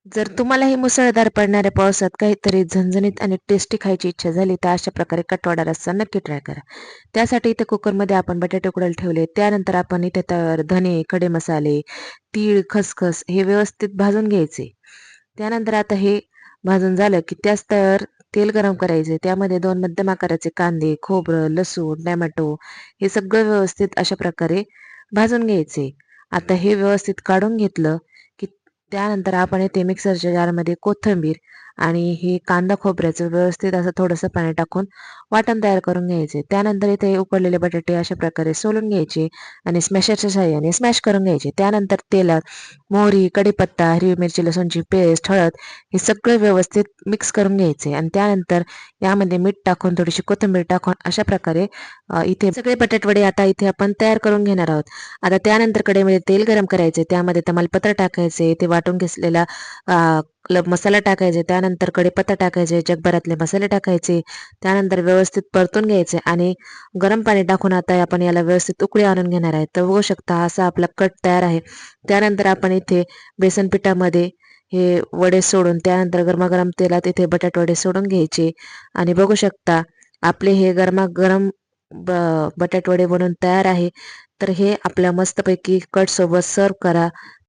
जर तुम्हालाही मुसळधार पडणाऱ्या पावसात काहीतरी झणझणीत आणि टेस्टी खायची इच्छा झाली तर अशा प्रकारे कटवाडा रस्सा नक्की ट्राय करा. त्यासाठी इथे कुकरमध्ये आपण बटाटे उकडायला ठेवले. त्यानंतर आपण इथे तर धने, खडे मसाले, तीळ, खसखस हे व्यवस्थित भाजून घ्यायचे. त्यानंतर आता हे भाजून झालं की त्याच तव्यावर तेल गरम करायचे. त्यामध्ये 2 मध्यम आकाराचे कांदे, खोबरं, लसूण, टोमॅटो हे सगळं व्यवस्थित अशा प्रकारे भाजून घ्यायचे. आता हे व्यवस्थित काढून घेतलं की त्यानंतर आपण इथे मिक्सरच्या जारमध्ये कोथिंबीर आणि हे कांदा खोबऱ्याचं व्यवस्थित असं थोडंसं पाणी टाकून वाटण तयार करून घ्यायचे. त्यानंतर इथे उकडलेले बटाटे अशा प्रकारे सोलून घ्यायचे आणि स्मॅशरच्या साहाय्याने स्मॅश करून घ्यायचे. त्यानंतर तेलात मोहरी, कढीपत्ता, हिरवी मिरची, लसूणची पेस्ट, हळद हे सगळं व्यवस्थित मिक्स करून घ्यायचे आणि त्यानंतर यामध्ये मीठ टाकून थोडीशी कोथिंबीर टाकून अशा प्रकारे इथे सगळे बटाटवडे आता इथे आपण तयार करून घेणार आहोत. आता त्यानंतर कढईमध्ये तेल गरम करायचे. त्यामध्ये तमालपत्र टाकायचे. ते वाटून घेतलेला मसाला टाकायचे. त्यानंतर कढीपत्ता टाकायचे. जगभरातले मसाले टाकायचे. त्यानंतर व्यवस्थित परतून घ्यायचे आणि गरम पाणी टाकून आता आपण याला व्यवस्थित उकळी आणून घेणार आहे. तर बघू शकता असा आपला कट तयार आहे. त्यानंतर आपण इथे बेसन पिठामध्ये हे वडे सोडून त्यानंतर गरमागरम तेलात इथे बटाटे सोडून घ्यायचे आणि बघू शकता आपले हे गरमागरम बटाटवडे बनून तयार आहे. तर हे आपल्या मस्तपैकी कट सोबत सर्व करा.